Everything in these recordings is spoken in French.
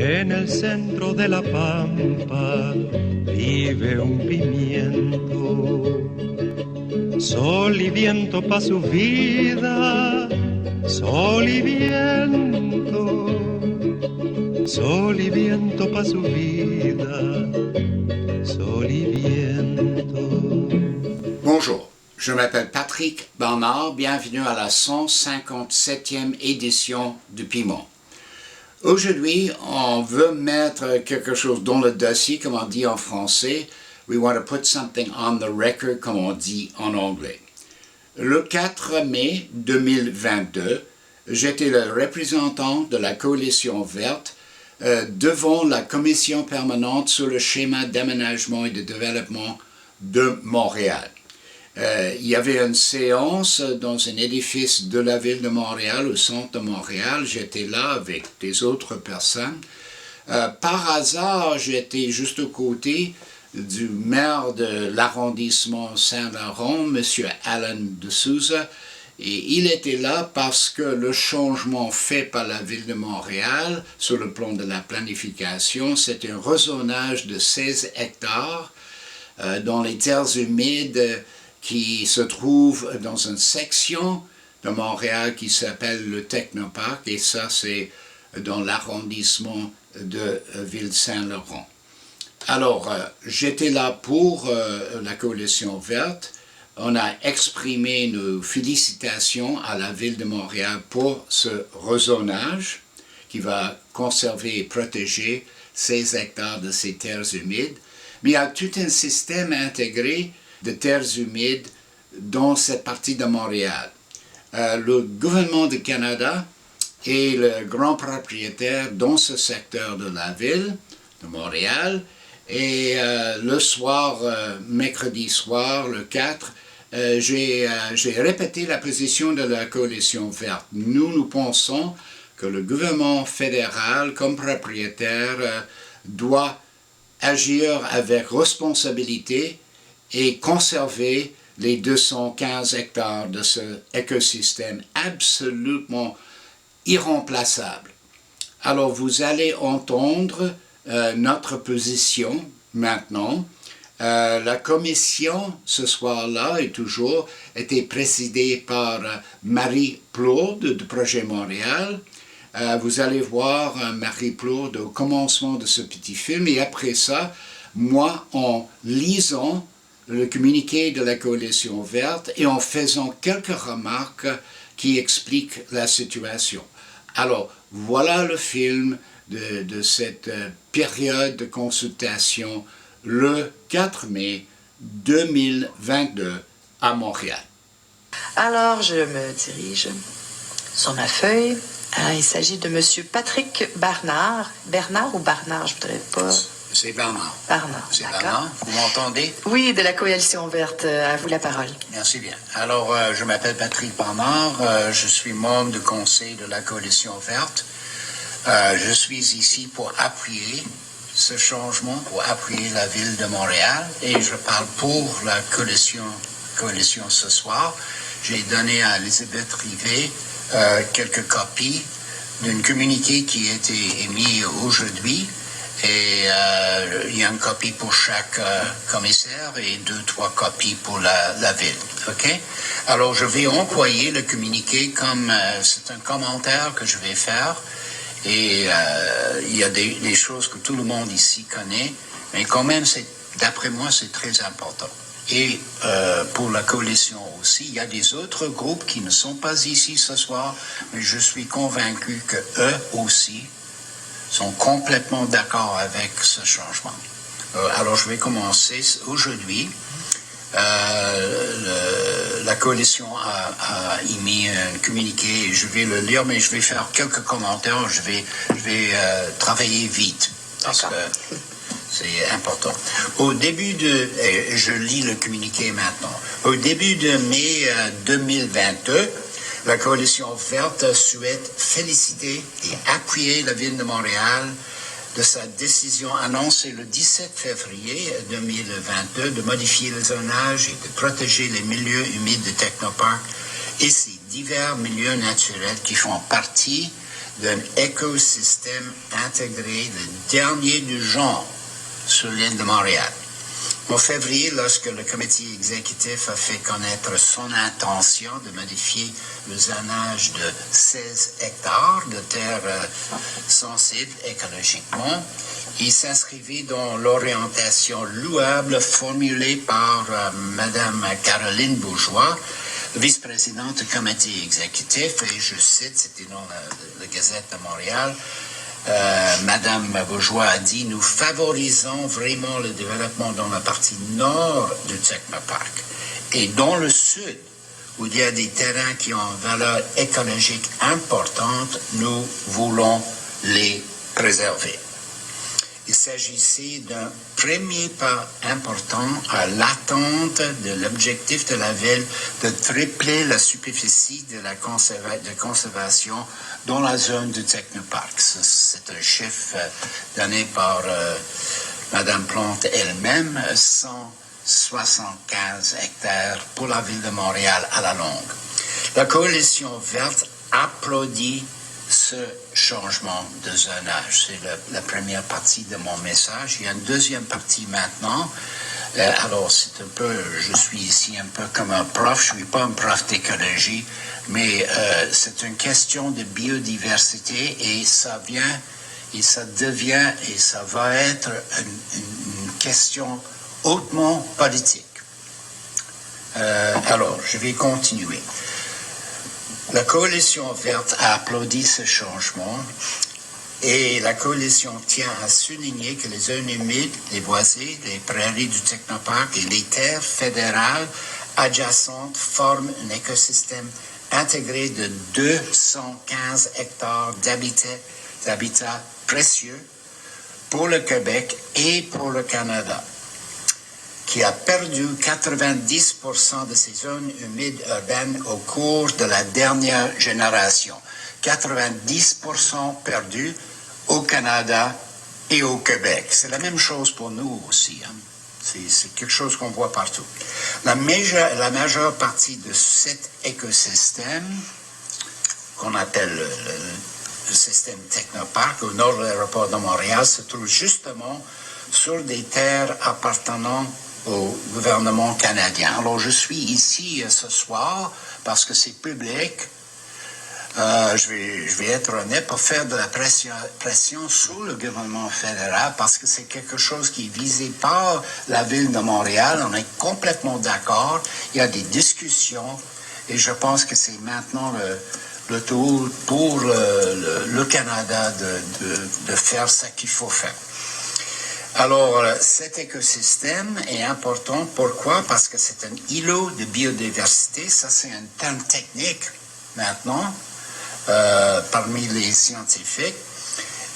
En el centro de la pampa vive un pimiento. Sol y viento pa' su vida, sol y viento. Sol y viento pa' su vida, sol y viento. Bonjour, je m'appelle Patrick Barnard, bienvenue à la 157e édition du Piment. Aujourd'hui, on veut mettre quelque chose dans le dossier, comme on dit en français. We want to put something on the record, comme on dit en anglais. Le 4 mai 2022, j'étais le représentant de la Coalition verte devant la Commission permanente sur le schéma d'aménagement et de développement de Montréal. Il y avait une séance dans un édifice de la ville de Montréal, au centre de Montréal. J'étais là avec des autres personnes. Par hasard, j'étais juste aux côtés du maire de l'arrondissement Saint-Laurent, M. Alan de Souza. Et il était là parce que le changement fait par la ville de Montréal sur le plan de la planification, c'est un rezonage de 16 hectares dans les terres humides qui se trouve dans une section de Montréal qui s'appelle le Technoparc, et ça c'est dans l'arrondissement de Ville-Saint-Laurent. Alors, j'étais là pour la Coalition verte. On a exprimé nos félicitations à la ville de Montréal pour ce rezonage qui va conserver et protéger 16 hectares de ces terres humides. Mais il y a tout un système intégré de terres humides dans cette partie de Montréal. Le gouvernement du Canada est le grand propriétaire dans ce secteur de la ville de Montréal. Et le soir, mercredi soir, le 4, j'ai répété la position de la Coalition verte. Nous pensons que le gouvernement fédéral, comme propriétaire, doit agir avec responsabilité et conserver les 215 hectares de ce écosystème absolument irremplaçable. Alors vous allez entendre notre position maintenant. La commission ce soir-là et toujours était présidée par Marie Plourde du Projet Montréal. Vous allez voir Marie Plourde au commencement de ce petit film, et après ça, moi en lisant le communiqué de la Coalition verte et en faisant quelques remarques qui expliquent la situation. Alors, voilà le film de cette période de consultation le 4 mai 2022 à Montréal. Alors, je me dirige sur ma feuille. Il s'agit de M. Patrick Barnard. Bernard ou Barnard, je ne voudrais pas... C'est Bernard. Bernard, c'est d'accord. Bernard. Vous m'entendez? Oui, de la Coalition verte. À vous la parole. Merci bien. Alors, je m'appelle Patrick Barnard. Je suis membre du conseil de la Coalition verte. Je suis ici pour appuyer ce changement, pour appuyer la ville de Montréal. Et je parle pour la coalition ce soir. J'ai donné à Elisabeth Rivet quelques copies d'un communiqué qui a été émis aujourd'hui. Et il y a une copie pour chaque commissaire et 2-3 copies pour la ville. OK? Alors, je vais employer le communiqué comme c'est un commentaire que je vais faire. Et il y a des choses que tout le monde ici connaît. Mais quand même, d'après moi, c'est très important. Et pour la coalition aussi, il y a des autres groupes qui ne sont pas ici ce soir, mais je suis convaincu qu'eux aussi sont complètement d'accord avec ce changement. Alors, je vais commencer aujourd'hui. La coalition a émis un communiqué, je vais le lire, mais je vais faire quelques commentaires, je vais travailler vite, parce que c'est important. Je lis le communiqué maintenant. Au début de mai 2022, la Coalition verte souhaite féliciter et appuyer la ville de Montréal de sa décision annoncée le 17 février 2022 de modifier le zonage et de protéger les milieux humides de Technoparc et ses divers milieux naturels qui font partie d'un écosystème intégré, le dernier du genre sur l'île de Montréal. En février, lorsque le comité exécutif a fait connaître son intention de modifier le zonage de 16 hectares de terres sensibles écologiquement, il s'inscrivit dans l'orientation louable formulée par Mme Caroline Bourgeois, vice-présidente du comité exécutif, et je cite, c'était dans la Gazette de Montréal, Madame Bourgeois a dit « Nous favorisons vraiment le développement dans la partie nord du Technoparc et dans le sud, où il y a des terrains qui ont une valeur écologique importante, nous voulons les préserver. » Il s'agissait d'un premier pas important à l'attente de l'objectif de la ville de tripler la superficie de la conservation dans la zone du Technoparc. C'est un chiffre donné par Mme Plante elle-même, 175 hectares pour la ville de Montréal à la longue. La coalition verte applaudit ce changement de zonage. C'est la première partie de mon message. Il y a une deuxième partie maintenant. Alors, c'est un peu, je suis ici un peu comme un prof, je ne suis pas un prof d'écologie, mais c'est une question de biodiversité et ça vient, et ça devient, et ça va être une question hautement politique. Alors, je vais continuer. La coalition verte a applaudi ce changement et la coalition tient à souligner que les zones humides, les boisés, les prairies du Technoparc et les terres fédérales adjacentes forment un écosystème intégré de 215 hectares d'habitats précieux pour le Québec et pour le Canada, qui a perdu 90% de ses zones humides urbaines au cours de la dernière génération. 90% perdus au Canada et au Québec. C'est la même chose pour nous aussi. Hein? C'est quelque chose qu'on voit partout. La majeure partie de cet écosystème, qu'on appelle le système Technoparc, au nord de l'aéroport de Montréal, se trouve justement sur des terres appartenant au gouvernement canadien. Alors, je suis ici ce soir parce que c'est public. Je vais être honnête pour faire de la pression sur le gouvernement fédéral parce que c'est quelque chose qui est visé par la ville de Montréal. On est complètement d'accord. Il y a des discussions et je pense que c'est maintenant le tour pour le Canada de faire ce qu'il faut faire. Alors, cet écosystème est important. Pourquoi? Parce que c'est un îlot de biodiversité. Ça, c'est un terme technique maintenant parmi les scientifiques.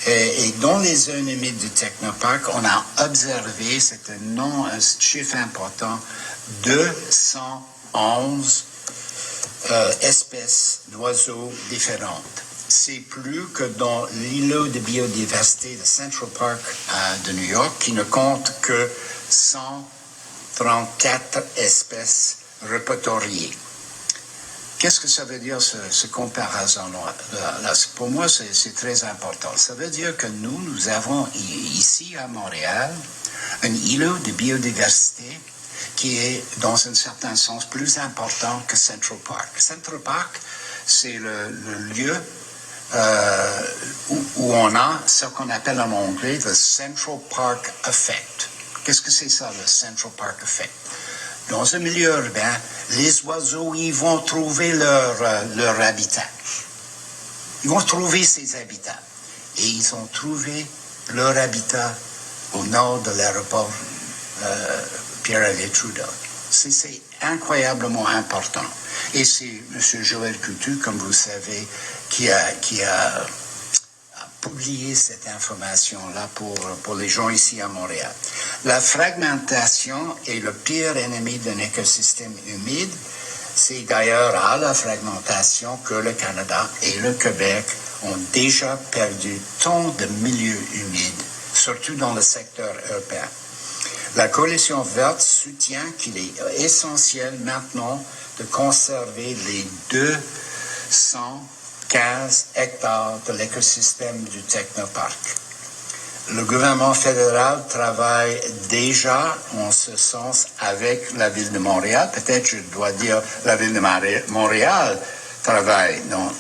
Et dans les zones humides du Technoparc, on a observé, c'est un chiffre important, 211 espèces d'oiseaux différentes. C'est plus que dans l'îlot de biodiversité de Central Park de New York, qui ne compte que 134 espèces répertoriées. Qu'est-ce que ça veut dire, ce comparaison-là? Pour moi, c'est très important. Ça veut dire que nous avons ici à Montréal un îlot de biodiversité qui est, dans un certain sens, plus important que Central Park. Central Park, c'est le lieu où on a ce qu'on appelle en anglais le Central Park Effect. Qu'est-ce que c'est ça, le Central Park Effect? Dans un milieu urbain, les oiseaux, ils vont trouver leur habitat. Ils vont trouver ces habitats. Et ils ont trouvé leur habitat au nord de l'aéroport Pierre-Elliott-Trudeau. C'est incroyablement important. Et c'est M. Joël Coutu, comme vous savez, qui a publié cette information-là pour les gens ici à Montréal. La fragmentation est le pire ennemi d'un écosystème humide. C'est d'ailleurs à la fragmentation que le Canada et le Québec ont déjà perdu tant de milieux humides, surtout dans le secteur urbain. La Coalition verte soutient qu'il est essentiel maintenant de conserver les 215 15 hectares de l'écosystème du technoparc. Le gouvernement fédéral travaille déjà en ce sens avec la ville de Montréal. Peut-être je dois dire la ville de Montréal travaille dans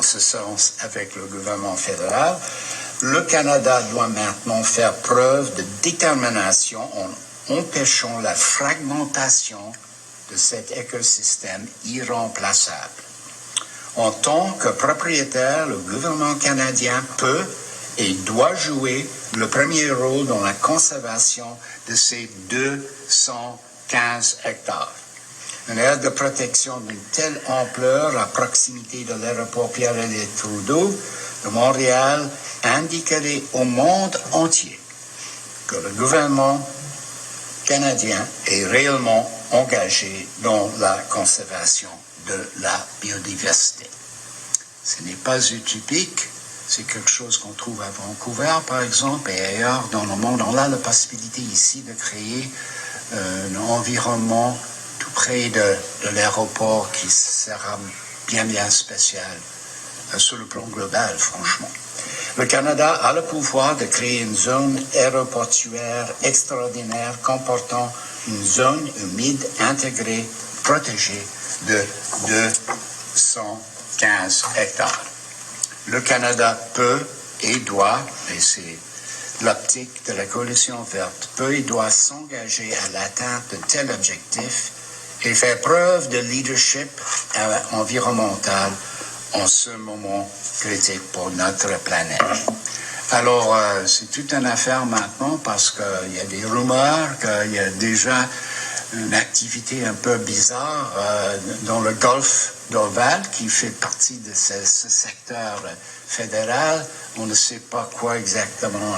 ce sens avec le gouvernement fédéral. Le Canada doit maintenant faire preuve de détermination en empêchant la fragmentation de cet écosystème irremplaçable. En tant que propriétaire, le gouvernement canadien peut et doit jouer le premier rôle dans la conservation de ces 215 hectares. Une aire de protection d'une telle ampleur à proximité de l'aéroport Pierre-Elliott Trudeau de Montréal indiquerait au monde entier que le gouvernement canadien est réellement engagé dans la conservation de la biodiversité. Ce n'est pas utopique, c'est quelque chose qu'on trouve à Vancouver, par exemple, et ailleurs dans le monde. On a la possibilité ici de créer un environnement tout près de l'aéroport qui sera bien spécial sur le plan global, franchement. Le Canada a le pouvoir de créer une zone aéroportuaire extraordinaire comportant une zone humide intégrée, protégée de 215 hectares. Le Canada peut et doit, et c'est l'optique de la Coalition verte, peut et doit s'engager à l'atteinte de tels objectifs et faire preuve de leadership environnemental en ce moment critique pour notre planète. Alors, c'est toute une affaire maintenant parce qu'il y a des rumeurs qu'il y a déjà une activité un peu bizarre dans le golfe d'Orval qui fait partie de ce secteur fédéral. On ne sait pas quoi exactement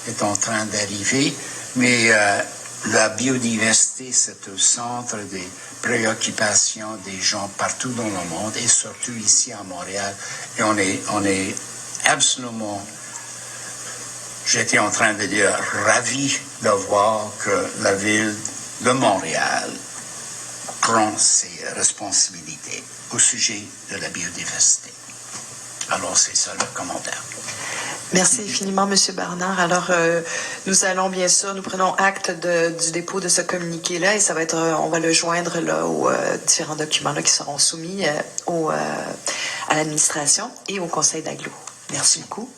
est en train d'arriver, mais la biodiversité, c'est au centre des préoccupations des gens partout dans le monde et surtout ici à Montréal. Et on est absolument, j'étais en train de dire, ravi de voir que la ville de Montréal prend ses responsabilités au sujet de la biodiversité. Alors, c'est ça le commentaire. Merci infiniment, M. Barnard. Alors, nous allons bien sûr, nous prenons acte du dépôt de ce communiqué-là et ça va être, on va le joindre là aux différents documents là, qui seront soumis à l'administration et au Conseil d'agglo. Merci beaucoup.